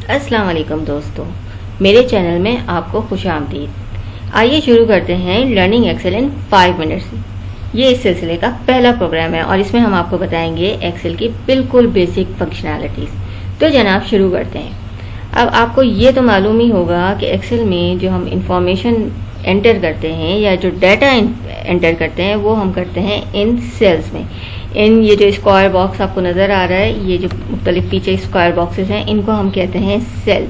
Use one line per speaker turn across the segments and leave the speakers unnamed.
अस्सलाम वालेकुम दोस्तों, मेरे चैनल में आपको खुशामदीद। आइए शुरू करते हैं लर्निंग एक्सेल इन 5 मिनट्स। ये इस सिलसिले का पहला प्रोग्राम है और इसमें हम आपको बताएंगे एक्सेल की बिल्कुल बेसिक फंक्शनैलिटीज़। तो जनाब शुरू करते हैं। अब आपको ये तो मालूम ही होगा कि एक्सेल में जो हम इंफॉर्मेशन एंटर करते हैं या जो डाटा एंटर करते हैं वो हम करते हैं इन सेल्स में। इन ये जो स्क्वायर बॉक्स आपको नज़र आ रहा है, ये जो मुख्तलिफ पीछे स्क्वायर बॉक्सेस हैं, इनको हम कहते हैं सेल।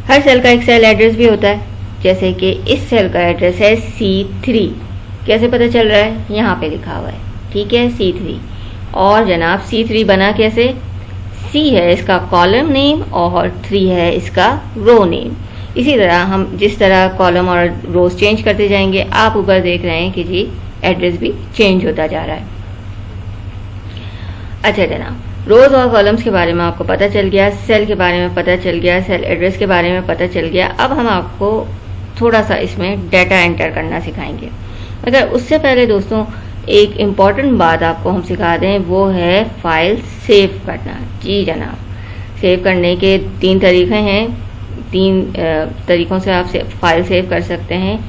हर सेल का एक सेल एड्रेस भी होता है, जैसे कि इस सेल का एड्रेस है C3। कैसे पता चल रहा है? यहाँ पे लिखा हुआ है, ठीक है, C3। और जनाब C3 बना कैसे? C है इसका कॉलम नेम और 3 है इसका रो नेम। इसी तरह हम जिस तरह कॉलम और रोज चेंज करते जाएंगे, आप ऊपर देख रहे हैं कि जी एड्रेस भी चेंज होता जा रहा है। अच्छा जनाब, रोज और कॉलम्स के बारे में आपको पता चल गया, सेल के बारे में पता चल गया, सेल एड्रेस के बारे में पता चल गया। अब हम आपको थोड़ा सा इसमें डाटा एंटर करना सिखाएंगे। मगर उससे पहले दोस्तों एक इम्पॉर्टेंट बात आपको हम सिखा दें, वो है फाइल सेव करना। जी जनाब, सेव करने के 3 तरीके हैं। 3 तरीकों से आप फाइल सेव कर सकते हैं।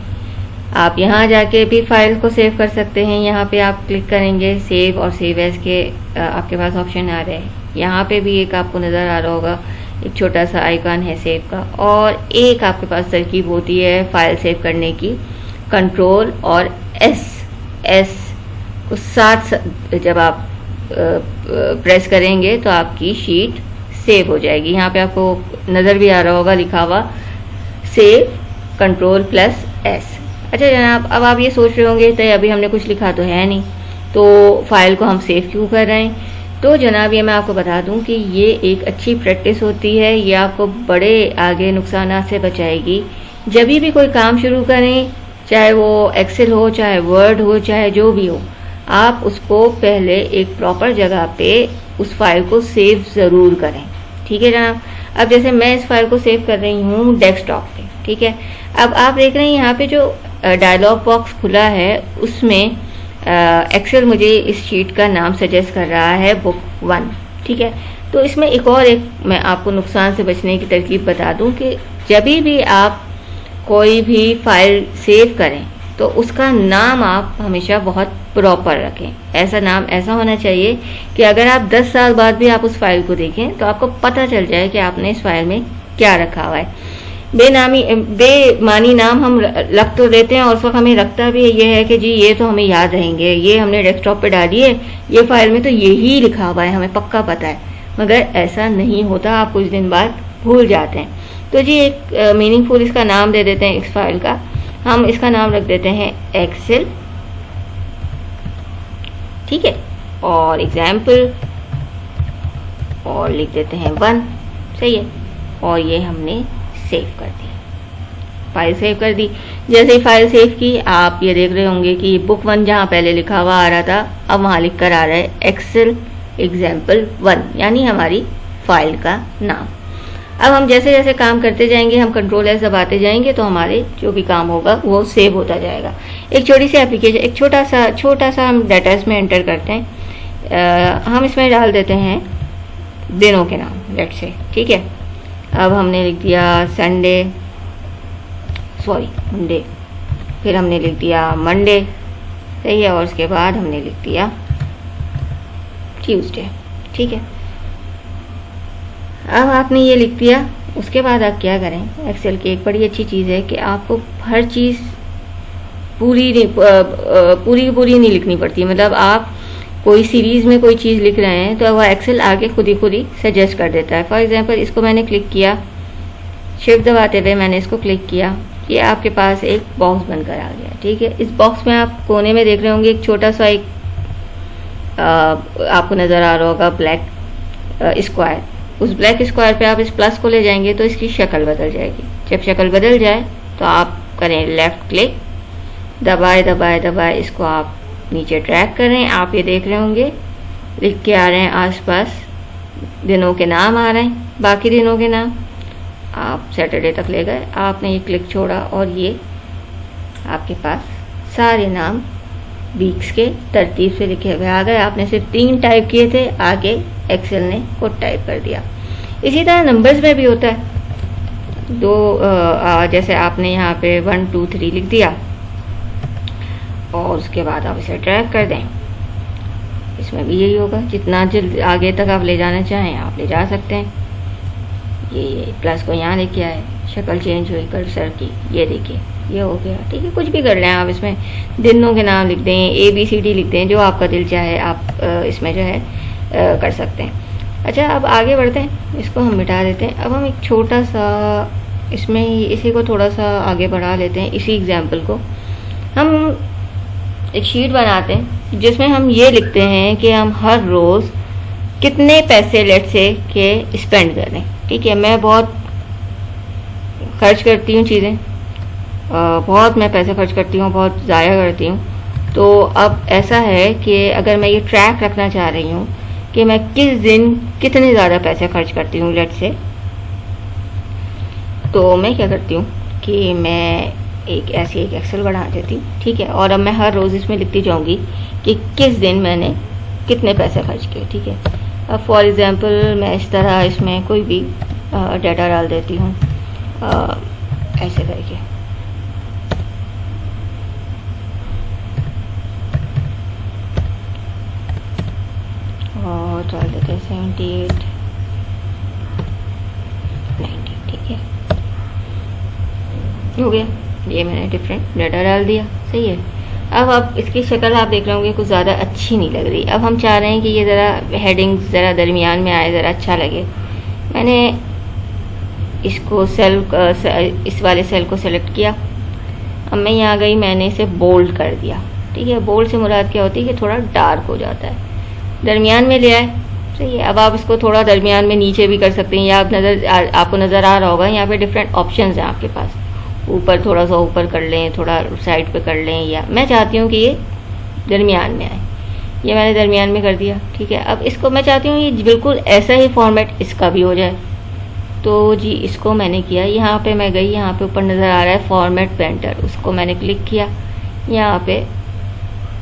आप यहाँ जाके भी फाइल को सेव कर सकते हैं। यहाँ पे आप क्लिक करेंगे, सेव और सेव एज के आपके पास ऑप्शन आ रहे हैं। यहाँ पे भी एक आपको नज़र आ रहा होगा, एक छोटा सा आइकन है सेव का। और एक आपके पास तरकीब होती है फाइल सेव करने की, कंट्रोल और एस को साथ जब आप प्रेस करेंगे तो आपकी शीट सेव हो जाएगी। यहाँ पे आपको नज़र भी आ रहा होगा लिखा हुआ सेव कंट्रोल प्लस एस। अच्छा जनाब, अब आप ये सोच रहे होंगे तो अभी हमने कुछ लिखा तो है नहीं, तो फाइल को हम सेव क्यों कर रहे हैं? तो जनाब ये मैं आपको बता दूं कि ये एक अच्छी प्रैक्टिस होती है, ये आपको बड़े आगे नुकसान से बचाएगी। जब भी कोई काम शुरू करें, चाहे वो एक्सेल हो, चाहे वर्ड हो, चाहे जो भी हो, आप उसको पहले एक प्रॉपर जगह पे उस फाइल को सेव ज़रूर करें, ठीक है जनाब। अब जैसे मैं इस फाइल को सेव कर रही हूँ डेस्कटॉप पे, ठीक है। अब आप देख रहे हैं यहाँ पे जो डायलॉग बॉक्स खुला है, उसमें एक्सेल मुझे इस शीट का नाम सजेस्ट कर रहा है बुक 1, ठीक है। तो इसमें एक मैं आपको नुकसान से बचने की तरकीब बता दूं कि जब भी आप कोई भी फाइल सेव करें तो उसका नाम आप हमेशा बहुत प्रॉपर रखें। ऐसा नाम ऐसा होना चाहिए कि अगर आप 10 साल बाद भी आप उस फाइल को देखें तो आपको पता चल जाए कि आपने इस फाइल में क्या रखा हुआ है। बेमानी नाम हम रख तो देते हैं और उस वक्त हमें रखता भी ये है कि जी ये तो हमें याद रहेंगे, ये हमने डेस्कटॉप पे डाली है, ये फाइल में तो यही लिखा हुआ है, हमें पक्का पता है। मगर ऐसा नहीं होता, आप कुछ दिन बाद भूल जाते हैं। तो जी एक मीनिंगफुल इसका नाम दे देते हैं इस फाइल का। हम इसका नाम रख देते हैं एक्सेल, ठीक है, और एग्जाम्पल, और लिख देते हैं 1, सही है। और ये हमने सेव कर दी, फाइल सेव कर दी। जैसे ही फाइल सेव की, आप ये देख रहे होंगे कि बुक 1 जहाँ पहले लिखा हुआ आ रहा था, अब वहाँ लिख कर आ रहा है एक्सेल एग्जाम्पल 1, यानी हमारी फाइल का नाम। अब हम जैसे जैसे काम करते जाएंगे, हम कंट्रोल एस दबाते जाएंगे तो हमारे जो भी काम होगा वो सेव होता जाएगा। एक छोटी सी एप्लीकेशन, एक छोटा सा हम डाटा इसमें एंटर करते हैं। हम इसमें डाल देते हैं दिनों के नाम, लेट से, ठीक है। अब हमने लिख दिया मंडे, फिर हमने लिख दिया मंडे, सही है, और उसके बाद हमने लिख दिया ट्यूसडे, ठीक है। अब आपने ये लिख दिया, उसके बाद आप क्या करें? एक्सेल की एक बड़ी अच्छी चीज़ है कि आपको हर चीज़ पूरी नहीं लिखनी पड़ती। मतलब आप कोई सीरीज में कोई चीज़ लिख रहे हैं तो वह एक्सेल आगे खुद ही सजेस्ट कर देता है। फॉर एग्जांपल इसको मैंने क्लिक किया, शिफ्ट दबाते हुए मैंने इसको क्लिक किया, ये आपके पास एक बॉक्स बनकर आ गया, ठीक है। इस बॉक्स में आप कोने में देख रहे होंगे एक छोटा सा एक आपको नज़र आ रहा होगा ब्लैक स्क्वायर। उस ब्लैक स्क्वायर पे आप इस प्लस को ले जाएंगे तो इसकी शक्ल बदल जाएगी। जब शक्ल बदल जाए तो आप करें लेफ्ट क्लिक, दबाए इसको आप नीचे ड्रैग करें। आप ये देख रहे होंगे लिख के आ रहे हैं आसपास दिनों के नाम आ रहे हैं, बाकी दिनों के नाम आप सैटरडे तक ले गए, आपने ये क्लिक छोड़ा और ये आपके पास सारे नाम वीक्स के तरतीब से लिखे हुए आ गए। आपने सिर्फ 3 टाइप किए थे, आगे एक्सेल ने खुद टाइप कर दिया। इसी तरह नंबर्स में भी होता है। जैसे आपने यहाँ पे 1 2 3 लिख दिया और उसके बाद आप इसे ड्रैग कर दें, इसमें भी यही होगा। जितना जल्द आगे तक आप ले जाना चाहें आप ले जा सकते हैं। ये प्लस को यहाँ लेके आए, शक्ल चेंज हुई कर्सर की, ये देखिए ये हो गया। ठीक है, कुछ भी कर लें आप, इसमें दिनों के नाम लिख दें, ABCD लिख दें, जो आपका दिल चाहे आप इसमें जो है कर सकते हैं। अच्छा, अब आगे बढ़ते हैं, इसको हम मिटा देते हैं। अब हम एक छोटा सा इसमें इसी को थोड़ा सा आगे बढ़ा लेते हैं। इसी एग्जाम्पल को हम एक शीट बनाते हैं जिसमें हम ये लिखते हैं कि हम हर रोज़ कितने पैसे लेट से के स्पेंड कर रहे हैं। ठीक है, मैं बहुत खर्च करती हूँ चीज़ें, बहुत मैं पैसे खर्च करती हूँ, बहुत ज़ाया करती हूँ। तो अब ऐसा है कि अगर मैं ये ट्रैक रखना चाह रही हूँ कि मैं किस दिन कितने ज़्यादा पैसे खर्च करती हूँ लेट से, तो मैं क्या करती हूँ कि मैं एक एक्सेल बना देती हूँ। ठीक है, और अब मैं हर रोज़ इसमें लिखती जाऊँगी कि किस दिन मैंने कितने पैसे खर्च किए। ठीक है, अब फॉर एग्ज़ाम्पल मैं इस तरह इसमें कोई भी डाटा डाल देती हूँ ऐसे करके। और डाल देते हैं 78 90। ठीक है, हो गया, ये मैंने डिफरेंट डाटा डाल दिया। सही है। अब इसकी शक्ल आप देख रहे होंगे कुछ ज़्यादा अच्छी नहीं लग रही। अब हम चाह रहे हैं कि ये ज़रा हेडिंग ज़रा दरमियान में आए, ज़रा अच्छा लगे। मैंने इसको इस वाले सेल को सेलेक्ट किया। अब मैं यहाँ गई, मैंने इसे बोल्ड कर दिया। ठीक है, बोल्ड से मुराद क्या होती है कि थोड़ा डार्क हो जाता है, दरमियान में ले आए। सही है, अब आप इसको थोड़ा दरमियान में नीचे भी कर सकते हैं, या आपको नज़र आ रहा होगा यहाँ पे डिफरेंट ऑप्शंस हैं आपके पास। ऊपर थोड़ा सा ऊपर कर लें, थोड़ा साइड पे कर लें, या मैं चाहती हूँ कि ये दरमियान में आए। ये मैंने दरमियान में कर दिया। ठीक है, अब इसको मैं चाहती हूँ ये बिल्कुल ऐसा ही फॉर्मेट इसका भी हो जाए। तो जी इसको मैंने किया, यहाँ पे मैं गई, यहाँ पे ऊपर नज़र आ रहा है फॉर्मेट पेंटर, उसको मैंने क्लिक किया। यहाँ पे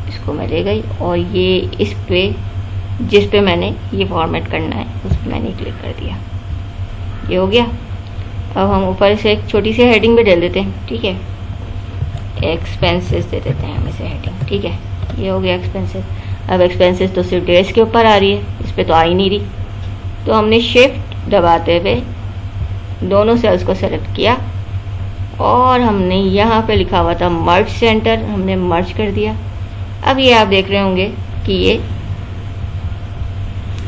इसको मैं ले गई और ये इस पे जिस पे मैंने ये फॉर्मेट करना है उस पर मैंने क्लिक कर दिया। ये हो गया। अब हम ऊपर से एक छोटी सी हेडिंग भी डाल देते हैं। ठीक है, एक्सपेंसेस दे देते हैं हम इसे हेडिंग। ठीक है, ये हो गया एक्सपेंसेस। अब एक्सपेंसेस तो सिर्फ डेट्स के ऊपर आ रही है, इस पर तो आ ही नहीं रही। तो हमने शिफ्ट दबाते हुए दोनों सेल्स को सेलेक्ट किया और हमने यहाँ पे लिखा हुआ था मर्ज सेंटर, हमने मर्ज कर दिया। अब ये आप देख रहे होंगे कि ये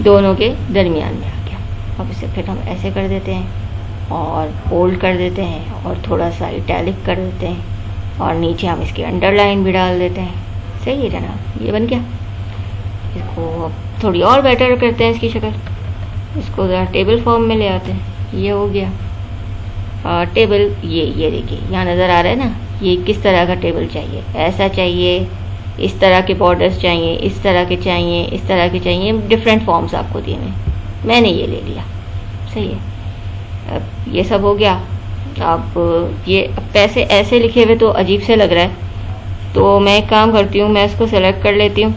दोनों के दरमियान में आ गया। अब इसे फिर हम ऐसे कर देते हैं और बोल्ड कर देते हैं और थोड़ा सा इटैलिक कर देते हैं और नीचे हम इसकी अंडरलाइन भी डाल देते हैं। सही है जनाब, ये बन गया। इसको अब थोड़ी और बेटर करते हैं इसकी शक्ल, इसको ज़रा टेबल फॉर्म में ले आते हैं। ये हो गया टेबल। ये देखिए यहाँ नज़र आ रहा है ना, ये किस तरह का टेबल चाहिए, ऐसा चाहिए, इस तरह के बॉर्डर्स चाहिए, इस तरह के चाहिए, इस तरह के चाहिए, डिफरेंट फॉर्म्स आपको दिए मैंने ये ले लिया। सही है, अब ये सब हो गया। अब ये पैसे ऐसे लिखे हुए तो अजीब से लग रहा है, तो मैं एक काम करती हूँ, मैं इसको सेलेक्ट कर लेती हूँ,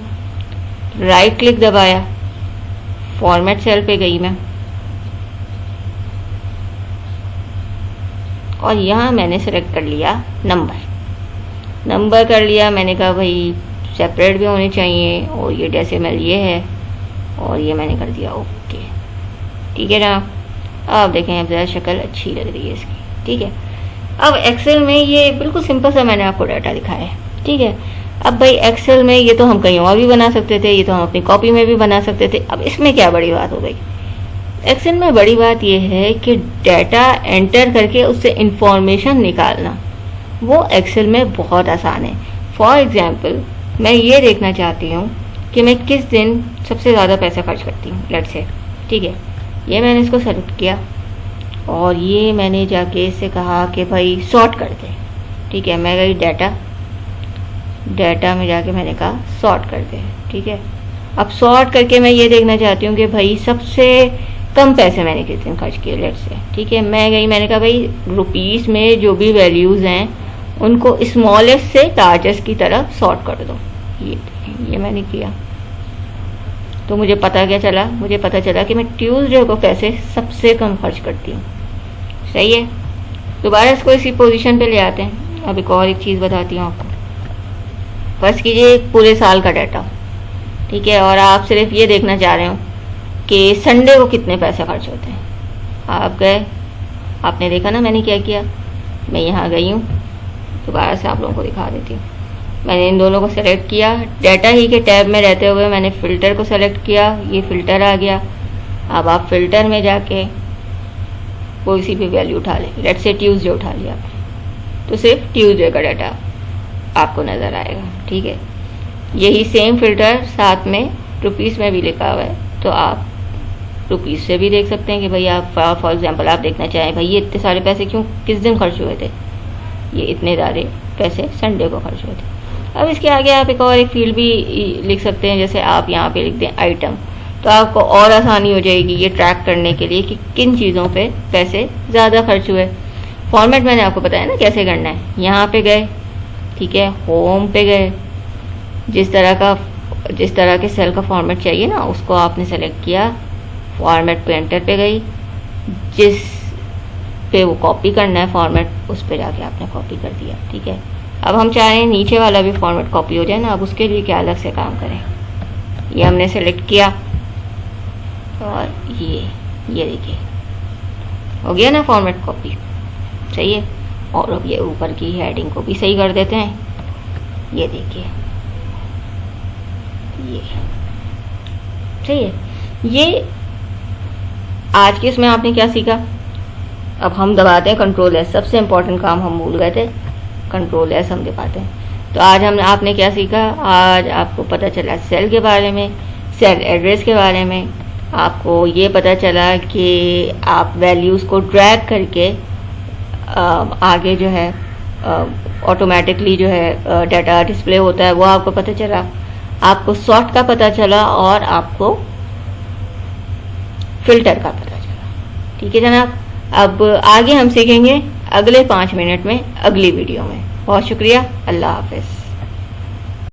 राइट क्लिक दबाया, फॉर्मेट सेल पे गई मैं और यहाँ मैंने सेलेक्ट कर लिया नंबर कर लिया। मैंने कहा भाई सेपरेट भी होने चाहिए और ये डेसिमल ये है और ये मैंने कर दिया ओके। ठीक है ना, अब देखें अब ज़रा शक्ल अच्छी लग रही है इसकी। ठीक है, अब एक्सेल में ये बिल्कुल सिंपल सा मैंने आपको डाटा दिखाया है। ठीक है, अब भाई एक्सेल में ये तो हम कहीं और भी बना सकते थे, ये तो हम अपनी कॉपी में भी बना सकते थे। अब इसमें क्या बड़ी बात हो गई? एक्सेल में बड़ी बात यह है कि डाटा एंटर करके उससे इंफॉर्मेशन निकालना वो एक्सेल में बहुत आसान है। फॉर एग्जांपल मैं ये देखना चाहती हूँ कि मैं किस दिन सबसे ज़्यादा पैसा खर्च करती हूँ, लेट से। ठीक है, ये मैंने इसको सेलेक्ट किया और ये मैंने जाके इससे कहा कि भाई सॉर्ट कर दे। ठीक है, मैं गई डाटा में जाके मैंने कहा सॉर्ट कर दे। ठीक है, अब सॉर्ट करके मैं ये देखना चाहती हूँ कि भाई सबसे कम पैसे मैंने किस दिन खर्च किए, लेट से। ठीक है, मैं गई, मैंने कहा भाई रुपीस में जो भी वैल्यूज़ हैं उनको स्मॉलेस्ट से लार्जेस्ट की तरफ सॉर्ट कर दो। ये मैंने किया तो मुझे पता क्या चला, मुझे पता चला कि मैं ट्यूसडे को पैसे सबसे कम खर्च करती हूँ। सही है, दोबारा इसको इसी पोजीशन पे ले आते हैं। अब एक और एक चीज़ बताती हूँ आपको। फर्स्ट कीजिए एक पूरे साल का डाटा, ठीक है, और आप सिर्फ ये देखना चाह रहे हो कि संडे को कितने पैसे खर्च होते हैं। आप गए, आपने देखा ना मैंने क्या किया, मैं यहाँ गई हूँ, दोबारा से आप लोगों को दिखा देती हूँ। मैंने इन दोनों को सेलेक्ट किया, डाटा ही के टैब में रहते हुए मैंने फ़िल्टर को सेलेक्ट किया, ये फ़िल्टर आ गया। अब आप फ़िल्टर में जाके कोई सी भी वैल्यू उठा लें, लेट्स से ट्यूसडे उठा लिया आपने, तो सिर्फ ट्यूसडे का डाटा आपको नज़र आएगा। ठीक है, यही सेम फ़िल्टर साथ में रुपीस में भी लिखा हुआ है, तो आप रुपीस से भी देख सकते हैं कि भाई आप फॉर एग्जांपल आप देखना चाहें भाई ये इतने सारे पैसे क्यों किस दिन खर्च हुए थे, ये इतने सारे पैसे संडे को खर्च हुए थे। अब इसके आगे आप एक और एक फील्ड भी लिख सकते हैं, जैसे आप यहाँ पे लिख दें आइटम, तो आपको और आसानी हो जाएगी ये ट्रैक करने के लिए कि किन चीज़ों पे पैसे ज़्यादा खर्च हुए। फॉर्मेट मैंने आपको बताया ना कैसे करना है। यहाँ पे गए, ठीक है, होम पे गए, जिस तरह के सेल का फॉर्मेट चाहिए ना उसको आपने सेलेक्ट किया, फॉर्मेट पे एंटर पे गई, जिस पे वो कॉपी करना है फॉर्मेट उस पे जाके आपने कॉपी कर दिया। ठीक है, अब हम चाह रहे हैं नीचे वाला भी फॉर्मेट कॉपी हो जाए ना, अब उसके लिए क्या अलग से काम करें। ये हमने सेलेक्ट किया और ये देखिए हो गया ना फॉर्मेट कॉपी। सही है, और अब ये ऊपर की हेडिंग को भी सही कर देते हैं, ये देखिए ये सही है। ये आज के इसमें आपने क्या सीखा। अब हम दबाते हैं कंट्रोल एस, सबसे इम्पोर्टेंट काम हम भूल गए थे, कंट्रोल एस हम दबाते हैं। तो आज आपने क्या सीखा, आज आपको पता चला सेल के बारे में, सेल एड्रेस के बारे में, आपको ये पता चला कि आप वैल्यूज़ को ड्रैग करके आगे जो है ऑटोमेटिकली जो है डाटा डिस्प्ले होता है वो आपको पता चला, आपको सॉर्ट का पता चला और आपको फिल्टर का पता चला। ठीक है जनाब, अब आगे हम सीखेंगे अगले 5 मिनट में अगली वीडियो में। बहुत शुक्रिया, अल्लाह हाफिज़।